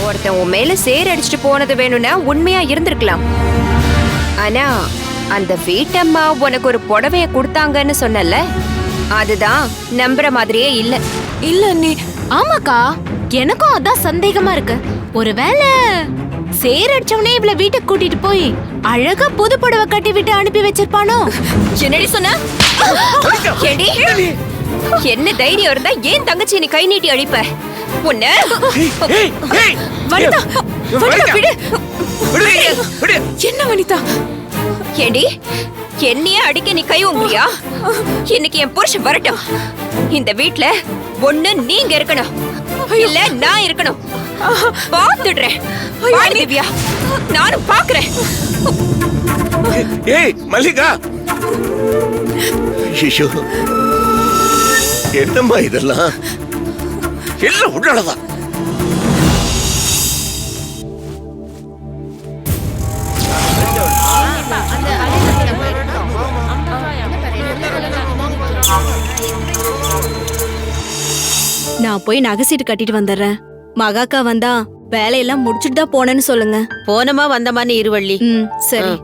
ஒருத்தன் உன் மேல சேர் அடிச்சுட்டு போனது வேணும்னா உண்மையா இருந்திருக்கலாம். ஆனா அந்த வீட்டம்மா உனக்கு ஒரு புடவைய கொடுத்தாங்கன்னு சொன்னல, அதுதான் நம்புற மாதிரியே இல்ல. இல்ல நீ. ஆமாக்கா, எனக்கும் அதான் சந்தேகமா இருக்கு. ஒருவேளை சேர் அடிச்சவனே இவள வீட்டுக்கு கூட்டிட்டு போய் அழகா புது புடவை கட்டி விட்டு அனுப்பி வச்சிருப்பானோ? என்னடி சொன்ன? ஏடி, என்ன தைரியம் இருந்தா ஏன் தங்கச்சி நீ கை நீட்டி அடிப்ப? உன்ன வனிதா, என்ன வனிதா? ஏடி, என்னையே அடிக்க நீ கை ஓங்குறியா? இன்னைக்கு என் புருஷன் வரட்டும். இந்த வீட்ல ஒண்ணு நீங்க இருக்கணும், இல்ல நான் இருக்கணும். பாத்துடுறேன். திவ்யா, நானும் பாக்குறேன். ஏய் மல்லிகா, ஐயோ என்னம்மா இதெல்லாம்? எல்லாம் உன்னாலதான். நான் போய் நகை சீட்டு கட்டிட்டு வந்துடுறேன். மகாக்கா வந்தா வேலையெல்லாம் முடிச்சுட்டு தான் போனேன்னு சொல்லுங்க. போனமா வந்தமான்னு இருவள்ளி. சரி.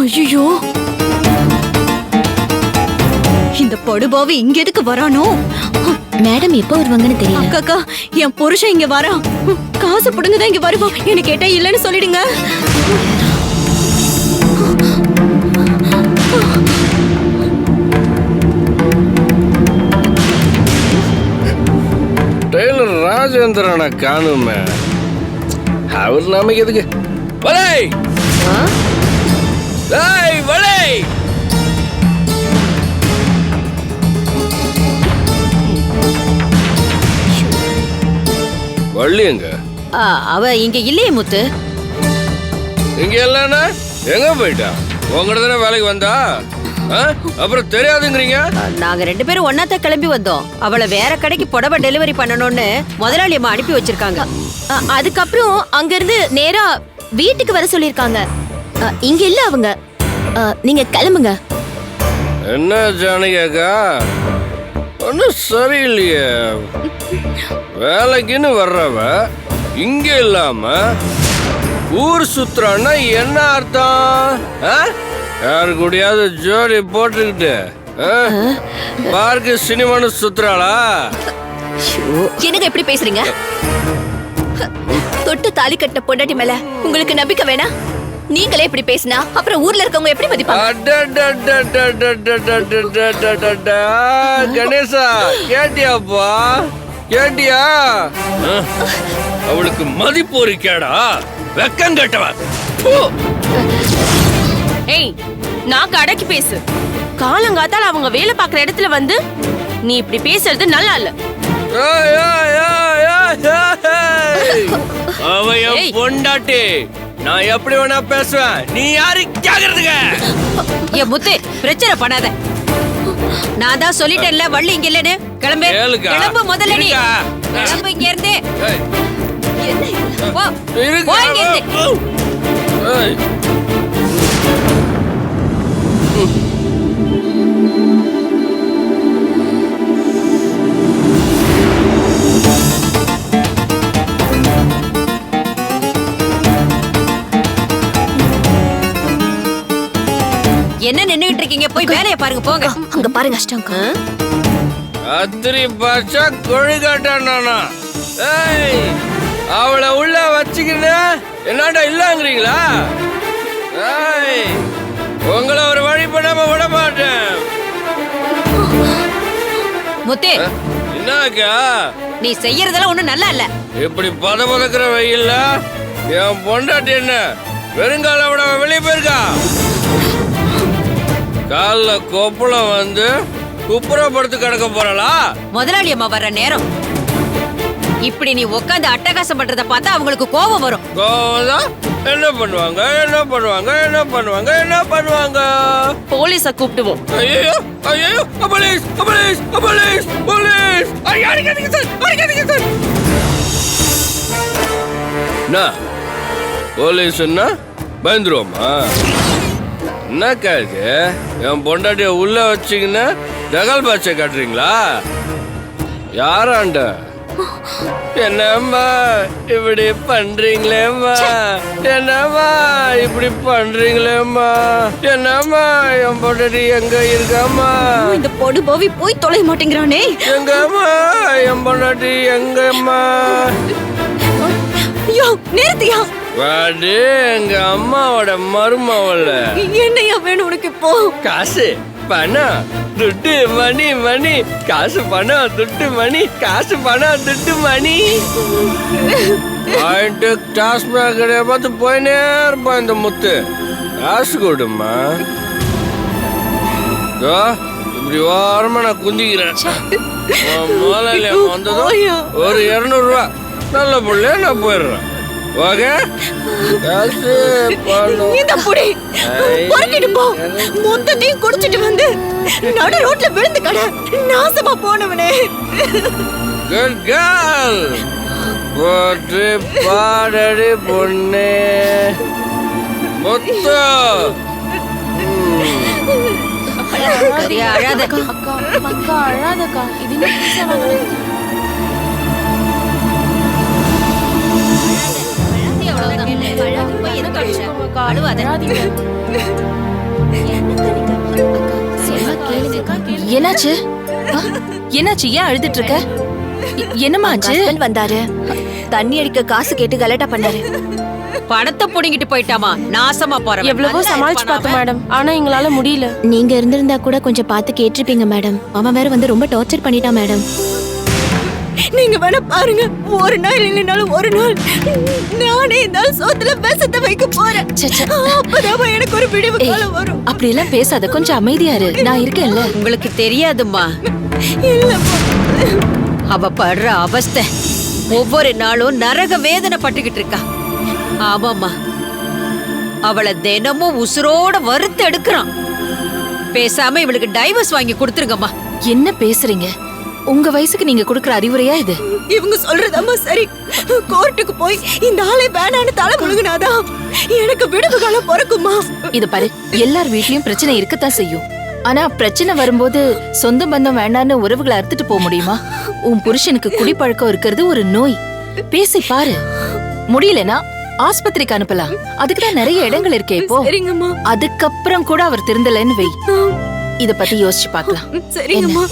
ஐயோ, இந்த படுபாவி இங்க எதுக்கு வரானோ? மேடம் எப்போ வருவாங்கன்னு தெரியல. அக்காக்கா, என் புருஷன் இங்க வரான். காசு புடுங்கதான் இங்க வருவான். எனக்கு கேட்டா இல்லன்னு சொல்லிடுங்க. டெய்லர் ராஜேந்திரனை காணுமே, அவர் நமக்கு எதுக்கு? வலை வலை வள்ளி எங்க? அவ இங்க இல்லையே முத்து. இங்க இல்லன்னா எங்க போயிட்டா? உங்ககிட்ட தானே வேலைக்கு வந்தா, அப்புறம் தெரியாதுங்கிறீங்க? நாங்க 2 பேரும் ஒன்னாத்தான் கிளம்பி வந்தோம். அவளை வேற கடைக்கு புடவை டெலிவரி பண்ணணும்னு முதலாளி அம்மா அனுப்பி வச்சிருக்காங்க. அதுக்கப்புறம் அங்க இருந்து நேரா வீட்டுக்கு வர சொல்லிருக்காங்க. இங்க இல்ல அவங்க. நீங்க கிளம்புங்க. என்ன ஜானகிக்கா, ஒன்னும் சரியில்லையே. வேலைக்குன்னு வர்றவ இங்க இல்லாம ஊர் சுத்துறான்னா என்ன அர்த்தம்? யாரு கூடயாவது ஜோடி போட்டுக்கிட்டு பார்க்கு சினிமான்னு சுத்துறாளா? என்னங்க எப்படி பேசுறீங்க? தொட்டு தாலி கட்ட பொண்டாட்டி மேல உங்களுக்கு நம்பிக்கை வேணா? நீங்களே இப்படி பேசினா அப்புறம் ஊர்ல இருக்கவங்க எப்படி மதிப்பாங்க? கணேசா, கேட்டியாப்பா? கேட்டியா? அவளுக்கு மதிப்பு ஒரு கேடா? வெக்கம் கேட்டவ. ஏய், நான் அடக்கி பேசு. காலங்காத்தால அவங்க வேலை பார்க்குற இடத்துல வந்து நீ இப்படி பேசுறது நல்லா இல்ல. அவ என் பொண்டாட்டி, நான் எப்படி வேணா பேசுவேன். நீ யாரு கேக்குறதுக்கு? ஏ முத்து, பிரச்சனை பண்ணாத. நான் தான் சொல்லிட்டேன்ல வள்ளி இங்க இல்லன்னு. கிளம்பு கிளம்பு, முதல்ல நீ கிளம்பு இங்க இருந்து. போ போ இங்க இருந்து. என்ன நின்னுட்டு இருக்கீங்க? போய் வேலைய பாருங்க, போங்க. அங்க பாருங்க அஷ்டங்கா. அத்திரி பாச்சா கொழுகாட்டானா? ஏய், அவளை உள்ள வச்சுக்கிட்டு என்னடா இல்லங்கிறீங்களா? ஏய், உங்களை ஒரு வழி பண்ணாம விட மாட்டேன். முத்து, என்னக்கா நீ செய்யறதெல்லாம் ஒண்ணும் நல்லா இல்ல. இப்படி பதபதக்கிற வெயில்ல என் பொண்டாட்டி என்ன வெறுங்கால விட வெளியே போயிருக்கா? கால கொப்பளம் வந்து குப்புறப்படுத்து கிடக்க போறளா? முதலாளி அம்மா வர்ற நேரம் இப்படி நீ உட்காந்து அட்டகாசம் பண்றத பார்த்தா அவங்களுக்கு கோபம் வரும். கோவம் என்ன பண்ணுவாங்க? என்ன பண்ணுவாங்க? என்ன பண்ணுவாங்க? என்ன பண்ணுவாங்க? போலீஸ கூப்பிடுவோம். ஐயோ ஐயோ, போலீஸ் போலீஸ் போலீஸ் போலீஸ்! அடிக்காதீங்க சார், அடிக்காதீங்க சார். நான் போலீஸ்ன்னா பயந்துருவோமா? என்னக்கா இது? என் பொண்டாட்டிய உள்ள வச்சிங்கன்னா தகவல் பாட்சை காட்டுறீங்களா? யாராண்ட? என்னம்மா இப்படி பண்றீங்களேம்மா? என்னம்மா இப்படி பண்றீங்களேம்மா? என்னம்மா என் பொண்டாட்டி எங்க இருக்காம்மா? இந்த பொடு போவி போய் தொலை மாட்டேங்கிறானே. எங்கம்மா என் பொண்டாட்டி எங்கம்மா? ஐயோ நிறுத்தியா. வாடி எங்க அம்மாவோட மருமவள. என்னையா வேணும் உனக்கு இப்போ? காசு பணம் துட்டு மணி மணி. காசு பணம் துட்டு மணி. காசு பணம் துட்டு மணி. ஆயிட்டு டாஸ்மாக் கடையை பார்த்து போயினே இருப்பான் இந்த முத்து. காசு கொடுமா. இப்படி ஓரமா நான் குந்திக்கிறேன். முதல்ல வந்ததும் ஒரு 200 ரூபா நல்ல புள்ளைய நான் போயிடுறேன். ஓகே காசு பணம் இந்த புடி பொறுக்கிட்டு போ. மொத்தத்தையும் குடிச்சிட்டு வந்து நடு ரோட்ல விழுந்து கடை நாசமா போனவனே. Good girl. போட்டு பாடடி பொண்ணே முத்து. அழாத. அக்கா அழாதக்கா. இது என்ன புதுசா வாங்குனது? என்னாச்சு? என்னாச்சு? ஏன் அழுதுட்டு இருக்க? என்னமாச்சு? வந்தாரு, தண்ணி அடிக்க காசு கேட்டு கலட்டா பண்ணாரு. பணத்தை புடுங்கிட்டு போயிட்டாமா. நாசமா போற. எவ்வளவோ சமாளிச்சு பார்த்தோம் மேடம், ஆனா எங்களால முடியல. நீங்க இருந்திருந்தா கூட கொஞ்சம் பார்த்து கேட்டிருப்பீங்க மேடம். அவன் வேற வந்து ரொம்ப டார்ச்சர் பண்ணிட்டான் மேடம். நீங்க வேணா பாருங்க, ஒரு நாள் இல்லைனாலும் ஒரு நாள் நானே இந்த சோத்துல விஷத்தை வைக்க போறேன். அப்பதான் எனக்கு ஒரு விடிவு காலம் வரும். அப்படி எல்லாம் பேசாத, கொஞ்சம் அமைதியா இரு. நான் இருக்கேன்ல. உங்களுக்கு தெரியாதும்மா, இல்லம்மா. அவ படுற அவஸ்தை. ஒவ்வொரு நாளும் நரக வேதனை பட்டுக்கிட்டு இருக்கா. ஆமாம்மா, அவளை தினமும் உசுரோட வறுத்து எடுக்கிறான். பேசாம இவளுக்கு டைவர்ஸ் வாங்கி கொடுத்துருங்கம்மா. என்ன பேசுறீங்க? உங்க வயசுக்கு நீங்க கொடுக்கற அறிவுரையா இது? இவங்க சொல்றதம்மா சரி. கோர்ட்டுக்கு போய் இந்த ஆளை வேணான்னு தலை முழுகினாதான் எனக்கு விடுவு காலம் பிறக்குமா? இது பாரு, எல்லார் வீட்லயும் பிரச்சனை இருக்கத்தான் செய்யும். ஆனா பிரச்சனை வரும்போது சொந்த பந்தம் வேண்டான்னு உறவுகளை அறுத்துட்டு போக முடியுமா? உன் புருஷனுக்கு குடிப்பழக்கம் இருக்கிறது ஒரு நோய். பேசி பாரு. முடியலனா ஆஸ்பத்திரிக்கு அனுப்பலாம். அதுக்குதான் நிறைய இடங்கள் இருக்கே இப்போ. சரிங்கம்மா. அதுக்கப்புறம் கூட அவர் திருந்தலன்னு வை. இத பத்தி யோசிச்சு பார்க்கலாம். சரிங்கம்மா.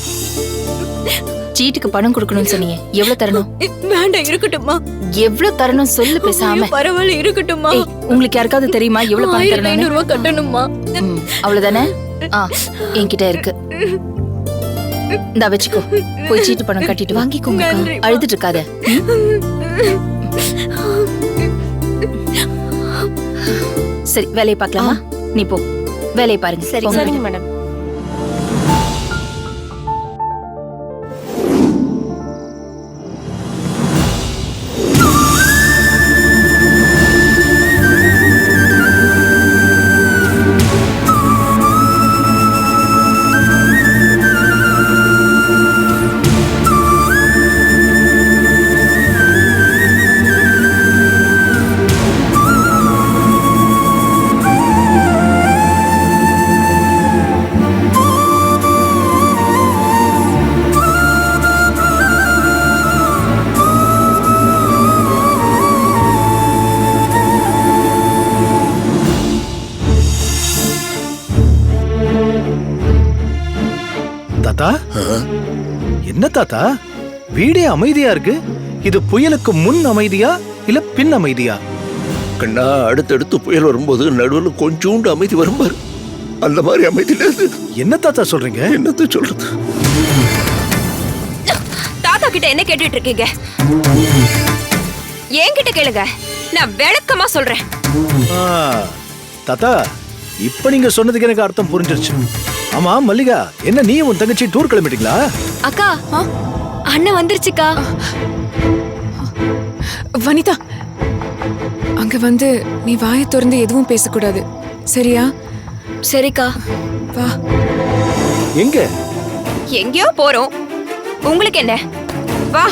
சீட்டுக்கு பணம் கொடுக்கணும்னு சொன்னீங்க. எவ்வளவு தரணும்? வேண்டாம், இருக்கட்டும்மா. எவ்வளவு தரணும் சொல்லு பேசாம. பரவாயில்ல, இருக்கட்டும்மா. உங்களுக்கு யாருக்காவது தெரியுமா எவ்வளவு பணம் தரணும்? 1500 ரூபாய் கட்டணுமா? அவ்வளவுதானே? என்கிட்ட இருக்கு. இந்த வச்சுக்கோ. போய் சீட்டு பணம் கட்டிட்டு வாங்கிக்கோங்க. அழுதுட்டு இருக்காத. சரி, வேலையை பார்க்கலாமா? நீ போ, வேலையை பாருங்க. சரிங்க மேடம். தாத்தா, என்ன தாத்தா வீடே அமைதியா இருக்கு? இது புயலுக்கு முன் அமைதியா இல்ல பின் அமைதியா? கண்ணா, அடுத்தடுத்து புயல் வரும்போது நடுவில் கொஞ்சோண்டு அமைதி வரும்பாரு. அந்த மாதிரி அமைதியில இருந்து என்ன தாத்தா சொல்றீங்க? என்னத்த சொல்றது? தாத்தா கிட்ட என்ன கேட்டுட்டு இருக்கீங்க? என்கிட்ட கேளுங்க, நான் விளக்கமா சொல்றேன். தாத்தா, இப்ப நீங்க சொன்னதுக்கு எனக்கு அர்த்தம் புரிஞ்சிருச்சு. ஆமா மல்லிகா, என்ன நீ உன் தங்கச்சி டூர் கிளம்பிட்டீங்களா? அக்கா, அண்ணன் வந்துருச்சுக்கா. வனிதா, அங்க வந்து நீ வாயை திறந்து எதுவும் பேசக்கூடாது, சரியா? சரிக்கா. வா. எங்க? எங்கேயோ போறோம், உங்களுக்கு என்ன? வா.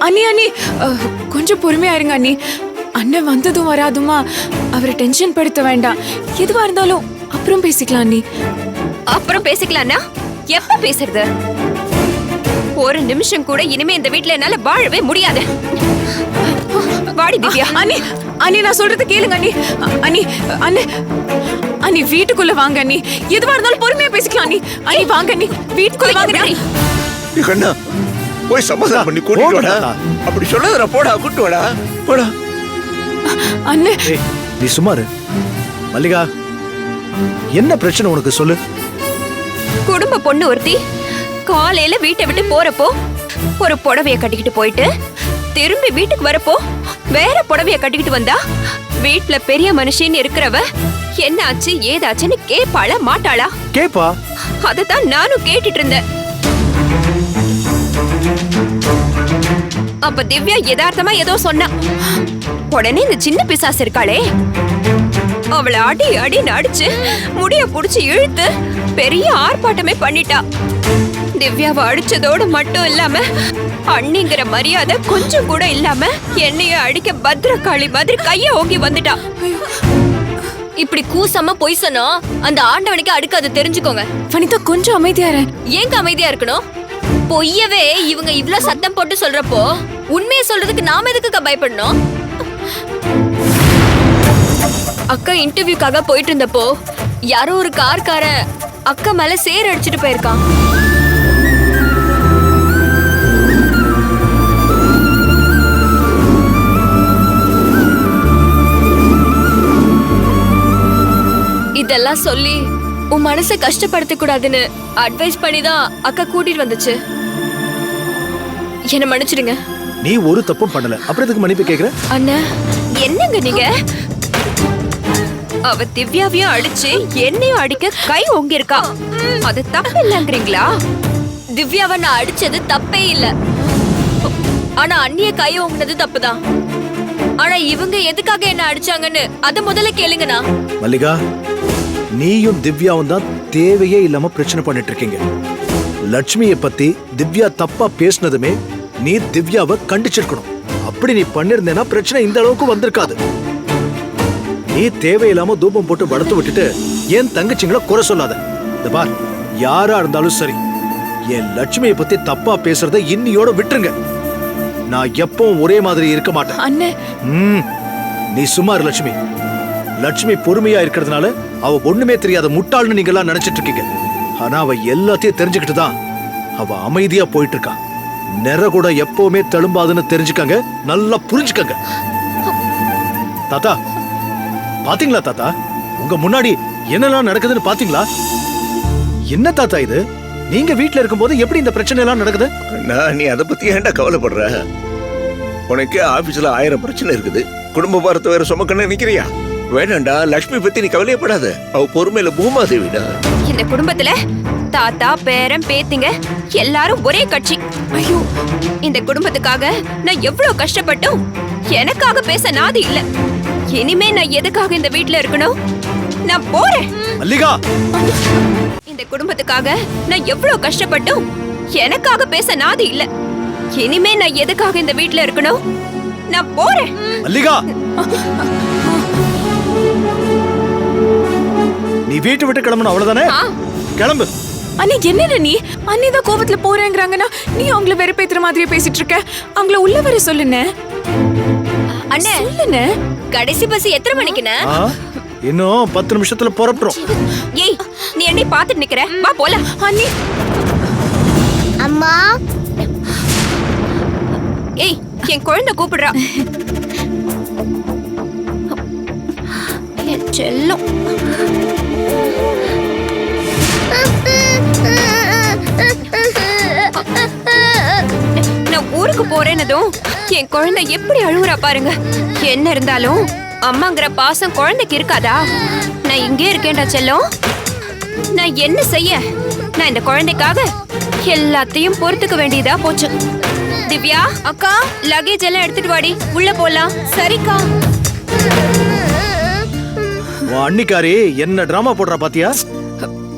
அண்ணி அண்ணி, கொஞ்சம் பொறுமையா இருங்க அண்ணி. அண்ணன் வந்ததும் வராதுமா அவரை டென்ஷன் படுத்த வேண்டாம். எதுவா இருந்தாலும் அப்புறம் பேசிக்கலாம் அண்ணி. அப்புறம் பேசிக்கலாம்னா எப்ப பேசுறது? ஒரு நிமிஷம் கூட இனிமே இந்த வீட்ல என்னால வாழவே முடியாது. வாடி திவ்யா. அண்ணி அண்ணி நான் சொல்றது கேளுங்க அண்ணி. அண்ணி அண்ணே அண்ணி வீட்டுக்குள்ள வாங்க அண்ணி. எதுவா இருந்தாலும் பொறுமையா பேசிக்கலாம் அண்ணி. அண்ணி வாங்க அண்ணி, வீட்டுக்குள்ள வாங்க அண்ணி. கண்ணா போய் சமாதானம் பண்ணி கூட்டிட்டு வாடா. அப்படி சொல்லாதடா, போடா கூட்டு வாடா போடா. அண்ணே ஏய், நீ சும்மா இரு. மல்லிகா, என்ன பிரச்சனை உனக்கு சொல்லு. குடும்ப பொண்ணு ஒருத்தி காலையில வீட்டை விட்டு போறப்போ ஒரு புடவைய கட்டிக்கிட்டு போயிட்டு திரும்பி வீட்டுக்கு வரப்போ வேற புடவைய கட்டிக்கிட்டு வந்தா வீட்ல பெரிய மனுஷின்னு இருக்கிறவ என்ன ஆச்சு ஏதாச்சுன்னு கேப்பாளா மாட்டாளா? கேப்பா. அததான் நானும் கேட்டுட்டு இருந்தேன். அப்ப திவ்யா யதார்த்தமா ஏதோ சொன்னா. உடனே இந்த சின்ன பிசாசு இருக்காளே, அவளை அடி அடின்னு அடிச்சு முடிய புடிச்சு இழுத்து பெரிய ஆர்ப்பாட்டமே பண்ணிட்டா. திவ்யாவை அடிச்சதோடு மட்டும் இல்லாம அண்ணிங்கிற மரியாதை கொஞ்சம் கூட இல்லாம என்னைய அடிக்க பத்ரகாளி மாதிரி கைய ஓங்கி வந்துட்டா. இப்படி கூசமா பொய் சொன்னா அந்த ஆண்டவனுக்கு அடுக்காது, தெரிஞ்சுக்கோங்க. வனிதா கொஞ்சம் அமைதியா இரு. ஏங்க அமைதியா இருக்கணும்? பொய்யவே இவங்க இவ்ளோ சத்தம் போட்டு சொல்றப்போ உண்மையை சொல்றதுக்கு நாம எதுக்கு பயப்படணும்? அக்கா இன்டர்வியூக்காக போயிட்டு இருந்தப்போ யாரோ ஒரு கார்காரன் அக்கா மேல சேர் அடிச்சிட்டு போயிருக்கான். இதெல்லாம் சொல்லி உன் மனசை கஷ்டப்படுத்த கூடாதுன்னு அட்வைஸ் பண்ணி தான் அக்கா கூட்டிட்டு வந்துச்சு. என்ன மன்னிச்சிடுங்க. நீ ஒரு தப்பும் பண்ணல, அப்புறம் எதுக்கு மன்னிப்பு கேக்குற? அண்ணா என்னங்க நீங்க? அவ திவ்யாவையும் அடிச்சு என்னையும் அடிக்க கை ஓங்கி இருக்கா. அது தப்பு இல்லங்கிறீங்களா? திவ்யாவை நான் அடிச்சது தப்பே இல்ல. ஆனா அண்ணிய கை ஓங்குனது தப்புதான். ஆனா இவங்க எதுக்காக என்ன அடிச்சாங்கன்னு அத முதல்ல கேளுங்கண்ணா. மல்லிகா, நீயும் திவ்யாவும் தான் தேவையே இல்லாம பிரச்சனை பண்ணிட்டு இருக்கீங்க. லட்சுமியை பத்தி திவ்யா தப்பா பேசினதுமே நீ திவ்யாவை கண்டிச்சிருக்கணும். அப்படி நீ பண்ணிருந்தேன்னா பிரச்சனை இந்த அளவுக்கு வந்திருக்காது. நீ தேவையில்லாம தூபம் போட்டு வளர்த்து விட்டுட்டு என் தங்கச்சிங்களை குறை சொல்லாத. இந்த பார், யாரா இருந்தாலும் சரி, என் லட்சுமியை பத்தி தப்பா பேசுறத இன்னியோட விட்டுருங்க. நான் எப்பவும் ஒரே மாதிரி இருக்க மாட்டேன். அண்ணே நீ சும்மா இரு லட்சுமி. லட்சுமி பொறுமையா இருக்கிறதுனால அவ ஒண்ணுமே தெரியாத முட்டாள்னு நீங்க எல்லாம் நினைச்சிட்டு இருக்கீங்க. ஆனா அவ எல்லாத்தையும் தெரிஞ்சுக்கிட்டு தான் அவ அமைதியா போயிட்டு இருக்கா. நிற கூட எப்பவுமே தழும்பாதுன்னு தெரிஞ்சுக்கங்க, நல்லா புரிஞ்சுக்கங்க. தாத்தா பாத்தீங்களா? தாத்தா உங்க முன்னாடி என்னெல்லாம் நடக்குதுன்னு பாத்தீங்களா? என்ன தாத்தா இது? நீங்க வீட்டுல இருக்கும்போது எப்படி இந்த பிரச்சனை எல்லாம் நடக்குது? நீ அதை பத்தி ஏன்டா கவலைப்படுற? உனக்கு ஆபீஸ்ல 1000 பிரச்சனை இருக்குது. குடும்ப பாரத்தை வேற சுமக்கன்னு நினைக்கிறியா? வேணாண்டா, லட்சுமி பத்தி நீ கவலையப்படாத. அவ பொறுமையில பூமாதேவிடா. இந்த குடும்பத்துல தாத்தா பேரன் பேத்திங்க எல்லாரும் ஒரே கட்சி. ஐயோ, இந்த குடும்பத்துக்காக நான் எவ்வளவு கஷ்டப்பட்டும் எனக்காக பேச நாதி இல்ல. இனிமே நான் எதுக்காக இந்த வீட்டுல இருக்கணும்? நான் போறேன். மல்லிகா, இந்த குடும்பத்துக்காக நான் எவ்வளவு கஷ்டப்பட்டும் எனக்காக பேச நாதி இல்ல. இனிமே நான் எதுக்காக இந்த வீட்டுல இருக்கணும்? நான் போறேன். மல்லிகா, நீ வீட்டு விட்டு கிளம்பணும், அவ்வளவுதானே? கிளம்பு. அண்ணி என்ன நீ? அண்ணி தான் கோபத்துல போறேங்கறாங்கன்னா நீ அவங்கள வெறுப்பேத்துற மாதிரியே பேசிட்டு இருக்க. அவங்கள உள்ள வர சொல்லுனே. அண்ணே சொல்லுனே. கடைசி பஸ் எத்தனை மணிக்குண்ணே? இன்னும் 10 நிமிஷத்துல புறப்படும். ஏய், நீ என்னை பாத்துட்டு நிக்கிற? வா போலாம். அண்ணி அம்மா. ஏய், என் குழந்தை கூப்பிடுறா. என் செல்லம். நான் ஊருக்கு போறேன்னதும் என் குழந்தை எப்படி அழுகுறா பாருங்க. என்ன இருந்தாலும் அம்மாங்கிற பாசம் குழந்தைக்கு இருக்காதா? நான் இங்கே இருக்கேன்டா செல்லம். நான் என்ன செய்ய? நான் இந்த குழந்தைக்காக எல்லாத்தையும் பொறுத்துக்க வேண்டியதா போச்சு. திவ்யா அக்கா, லக்கேஜ் எல்லாம் எடுத்துட்டு வாடி, உள்ள போலாம். சரிக்கா. உன் அண்ணிக்காரி என்ன டிராமா போடுறா பாத்தியா?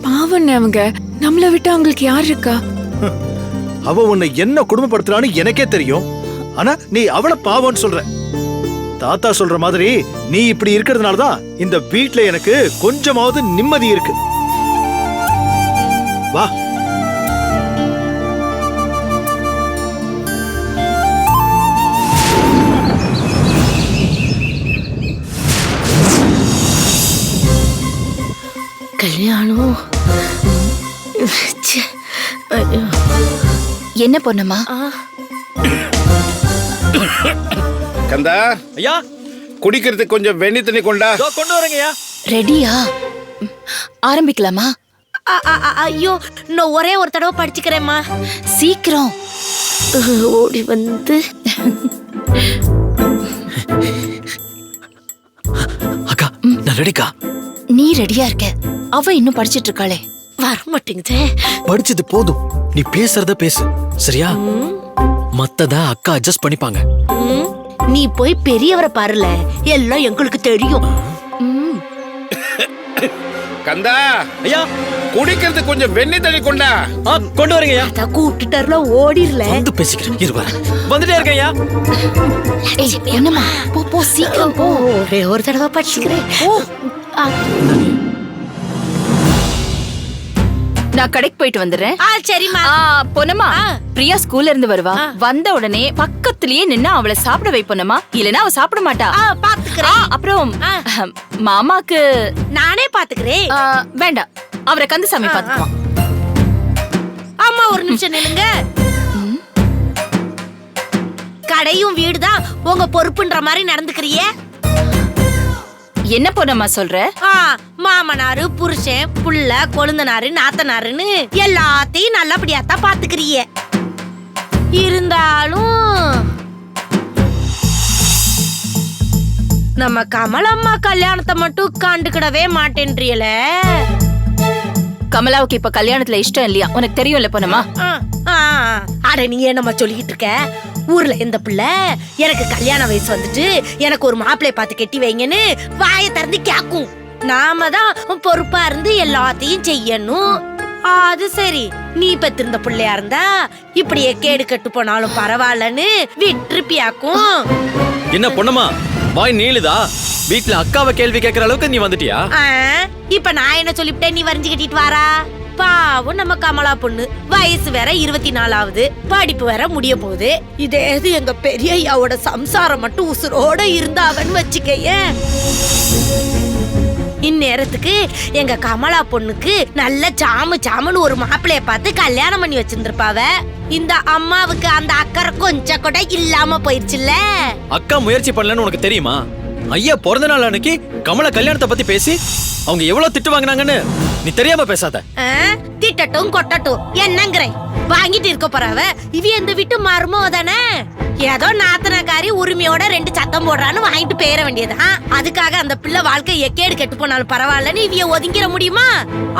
பாவண்ணே, அவங்க நம்மள விட்டு அவங்களுக்கு யார் இருக்கா? அவ உன்னை என்ன குடும்பப்படுத்துறான்னு எனக்கே தெரியும். ஆனா நீ அவளை பாவம்னு சொல்ற. தாத்தா சொல்ற மாதிரி நீ இப்படி இருக்கிறதுனாலதான் இந்த வீட்ல எனக்கு கொஞ்சமாவது நிம்மதி இருக்கு. வா. என்ன பொண்ணுமா? கந்தா ஐயா குடிக்கிறதுக்கு கொஞ்சம் வெண்ணி தண்ணி கொண்டா. கொண்டு வரேங்கய்யா. ரெடியா? ஆரம்பிக்கலாமா? ஐயோ நான் ஒரே ஒரு தடவை படிச்சுக்கிறேம்மா. சீக்கிரம் ஓடி வந்து அக்கா நான் ரெடிக்கா. நீ ரெடியா இருக்க, அவ இன்னும் படிச்சிட்டு இருக்காளே. வர மாட்டேங்குதே. படிச்சது போதும், நீ பேசுறத பேசு சரியா? மத்தத அக்கா அட்ஜஸ்ட் பண்ணிப்பாங்க. நீ போய் பெரியவரை பாருல, எல்லாம் எங்களுக்கு தெரியும். கந்தா ஐயா குடிக்கிறதுக்கு கொஞ்சம் வெண்ணி தண்ணி கொண்டா. கொண்டு வரேங்கய்யா. அதான் கூப்பிட்டுட்டாருல, ஓடிரல. வந்து பேசிக்கிறேன் இரு வரேன். வந்துட்டே இருக்கேன்யா. ஏய் என்னம்மா, போ போ சீக்கிரம் போ. ஒரே ஒரு தடவை படிச்சுக்கிறேன். நான் கடைக்கு போயிட்டு வந்துடுறேன். சரிம்மா. பொன்னம்மா, பிரியா ஸ்கூல்ல இருந்து வருவா. வந்த உடனே பக்கத்துலயே நின்னு அவளை சாப்பிட வை பொன்னம்மா. இல்லனா அவ சாப்பிட மாட்டா. பாத்துக்கிறேன். அப்புறம் மாமாக்கு நானே பாத்துக்கிறேன். வேண்டாம், அவரை கந்தசாமி பாத்துக்குவான். அம்மா ஒரு நிமிஷம் நில்லுங்க. கடையும் வீடுதான் உங்க பொறுப்புன்ற மாதிரி நடந்துக்கிறியே. என்ன பொன்னம்மா சொல்ற? மாமனாரு, புருஷன், புள்ள, கொழுந்தனாரு, நாத்தனாருன்னு எல்லாத்தையும் நல்லபடியா தான் பாத்துக்கிறிய. இருந்தாலும் நம்ம கமலம்மா கல்யாணத்தை மட்டும் கண்டுக்கிடவே மாட்டேன்றியல. கமலாவுக்கு இப்ப கல்யாணத்துல இஷ்டம் இல்லையா? உனக்கு தெரியும்ல பொன்னம்மா. அட நீ என்னம்மா சொல்லிக்கிட்டு இருக்க? ஊர்ல எந்த பிள்ளை எனக்கு கல்யாண வயசு வந்துட்டு எனக்கு ஒரு மாப்பிள்ளைய பார்த்து கட்டி வைங்கன்னு வாயை திறந்து கேக்கும். நாம தான் பொறுப்பா இருந்து எல்லாத்தையும் செய்யணும். அது சரி, நீ பெத்திருந்த பிள்ளையா இருந்தா இப்படியே கேடு கட்டு போனாலும் பரவாயில்லன்னு விட்டுருப்பியாக்கும். என்ன பொண்ணுமா வாய் நீளுதா? வீட்ல அக்காவை கேள்வி கேட்கற அளவுக்கு நீ வந்துட்டியா? இப்ப நான் என்ன சொல்லிவிட்டேன், நீ வரைஞ்சு கட்டிட்டு வாரா? பாவம் நம்ம கமலா பொண்ணு, வயசு வேற 24 படிப்பு வேற முடிய போகுது. இதே எங்க பெரிய ஐயாவோட சம்சாரம் மட்டும் உசுரோட இருந்தாவன்னு வச்சுக்கைய, இந்நேரத்துக்கு எங்க கமலா பொண்ணுக்கு நல்ல சாமுன்னு ஒரு மாப்பிள்ளைய பார்த்து கல்யாணம் பண்ணி வச்சிருந்திருப்பாவ. இந்த அம்மாவுக்கு அந்த அக்கறை கொஞ்சம் கூட இல்லாம போயிருச்சுல்ல. அக்கா முயற்சி பண்ணலன்னு உனக்கு தெரியுமா? ஐயா பிறந்த நாள் அன்னைக்கு கமலா கல்யாணத்தை பத்தி பேசி அவங்க எவ்வளவு திட்டு வாங்கினாங்கன்னு நீ தெரியாம பேசாத. திட்டட்டும் கொட்டட்டும் என்னங்கிறேன், வாங்கிட்டு இருக்க போறவ இவ எந்த வீட்டு மருமவ தானே. ஏதோ நாத்தனக்காரி உரிமையோட 2 சத்தம் போடுறான்னு வாங்கிட்டு போயிட வேண்டியதான். அதுக்காக அந்த பிள்ளை வாழ்க்கை எக்கேடு கெட்டு போனாலும் பரவாயில்லன்னு இவைய ஒதுங்கிட முடியுமா?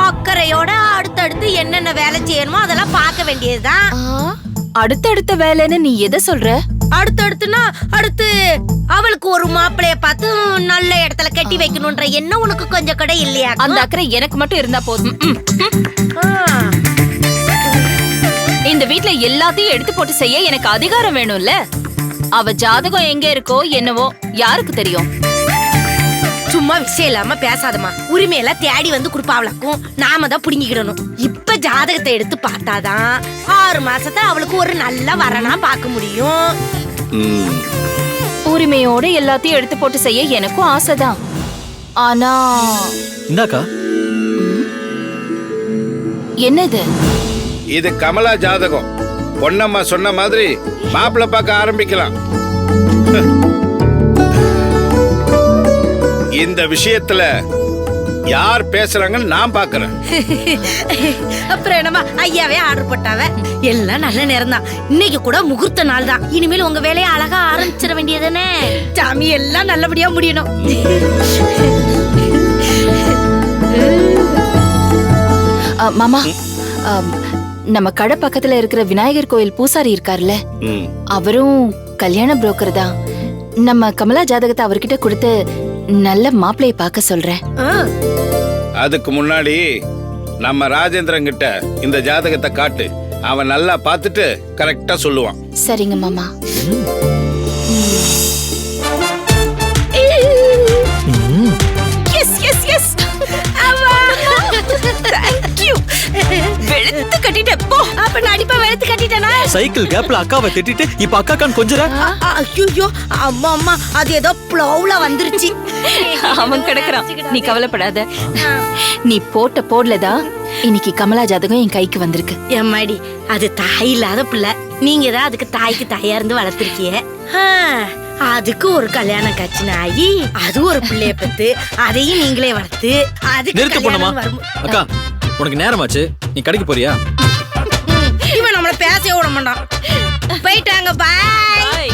அக்கறையோட அடுத்தடுத்து என்னென்ன வேலை செய்யணுமோ அதெல்லாம் பார்க்க வேண்டியதுதான். அடுத்தடுத்த வேலைன்னு நீ எதை சொல்ற? அடுத்தடுத்துனா அடுத்து அவளுக்கு ஒரு மாப்பிளைய பார்த்து நல்ல இடத்துல கட்டி வைக்கணும்ன்ற எண்ணம் உனக்கு கொஞ்சம் கூட இல்லையா? அந்த அக்கறை எனக்கு மட்டும் இருந்தா போதும். இந்த வீட்ல எல்லாத்தையும் எடுத்து போட்டு செய்ய எனக்கு அதிகாரம் வேணும்ல. அவ ஜாதகம் எங்க இருக்கோ என்னவோ யாருக்கு தெரியும்? சும்மா விஷயம் இல்லாம பேசாதமா. உரிமையெல்லாம் தேடி வந்து குடுப்பாவளக்கும், நாம தான் புடுங்கிக்கிடணும். இப்ப ஜாதகத்தை எடுத்து பார்த்தாதான் 6 மாசத்தை அவளுக்கு ஒரு நல்ல வரனா பார்க்க முடியும். உரிமையோட எல்லாத்தையும் எடுத்து போட்டு செய்ய எனக்கும் ஆசைதான். ஆனா இந்தாக்கா. என்னது இது? கமலா ஜாதகம். பொன்னம்மா சொன்ன மாதிரி மாப்பிள்ளை பார்க்க ஆரம்பிக்கலாம். இந்த விஷயத்துல யார் பேசுறாங்கன்னு நான் பாக்குறேன். அப்புறம் என்னமா ஐயாவே ஆர்டர் போட்டாவ. எல்லாம் நல்ல நேரம் தான். இன்னைக்கு கூட முகூர்த்த நாள் தான். இனிமேல் உங்க வேலையை அழகா ஆரம்பிச்சிட வேண்டியதுதானே. சாமி எல்லாம் நல்லபடியா முடியணும். மாமா, நம்ம கடை பக்கத்துல இருக்கிற விநாயகர் கோயில் பூசாரி இருக்காருல்ல, அவரும் கல்யாண புரோக்கர் தான். நம்ம கமலா ஜாதகத்தை அவர்கிட்ட கொடுத்து நல்ல மாப்பிளைய பார்க்க சொல்றேன். அதுக்கு முன்னாடி நம்ம ராஜேந்திரன் கிட்ட இந்த ஜாதகத்தை காட்டு. அவன் நல்லா பார்த்துட்டு கரெக்டா சொல்லுவான். சரிங்க மாமா. வெளுத்து கட்டிட்ட போ. அப்ப நடிப்பா வெளுத்து கட்டிட்டனா? சைக்கிள் கேப்ல அக்காவை திட்டிட்டு இப்ப அக்கா கான் கொஞ்சற. ஐயோ அம்மா அம்மா, அது ஏதோ ப்ளவுல வந்துருச்சு. அவன் கிடக்குறான், நீ கவலைப்படாத. நீ போட்ட போடலதான் இன்னைக்கு கமலா ஜாதகம் என் கைக்கு வந்திருக்கு. எம்மாடி அது தாய் இல்லாத பிள்ளை, நீங்க தான் அதுக்கு தாய்க்கு தாயா இருந்து வளர்த்திருக்கிய. அதுக்கு ஒரு கல்யாணம் கட்சின ஆகி அது ஒரு பிள்ளைய பெத்து அதையும் நீங்களே வளர்த்து அதுக்கு நிறுத்து பொண்ணுமா. கல்யாணம் வரும். அக்கா உனக்கு நேரமாச்சு, நீ கடைக்கு போறியா? இவன் நம்மள பேசவே விட மாட்டான். போயிட்டாங்க, பாய்.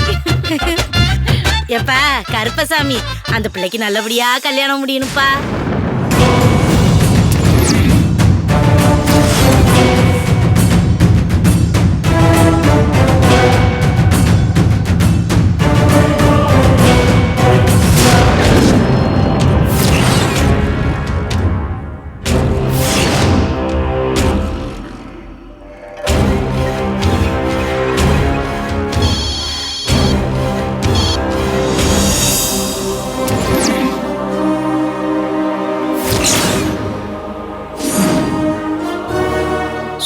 எப்பா கருப்பசாமி, அந்த பிள்ளைக்கு நல்லபடியா கல்யாணம் முடியணும்ப்பா.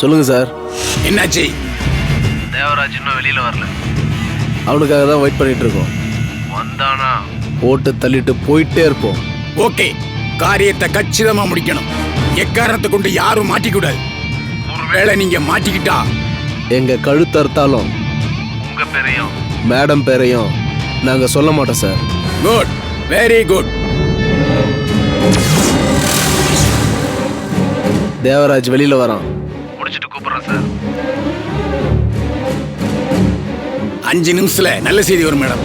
சொல்லுங்க சார். என்னாச்சு? தேவராஜ் இன்னும் வெளியில வரல. அவனுக்காக தான் வெயிட் பண்ணிட்டு இருக்கோம். வந்தானா போட்டு தள்ளிட்டு போயிட்டே இருப்போம். ஓகே, காரியத்தை கச்சிதமா முடிக்கணும். எக்காரணத்தை கொண்டு யாரும் மாட்டிக்கூடாது. ஒருவேளை நீங்க மாட்டிக்கிட்டா எங்க கழுத்தறுத்தாலும் உங்க பேரையும் மேடம் பேரையும் நாங்க சொல்ல மாட்டோம் sir. Good, very good. Devaraj வெளியில வரான். முடிச்சிட்டு கூப்பிடுறேன் சார். 5 நிமிஷத்துல நல்ல செய்தி வரும் மேடம்.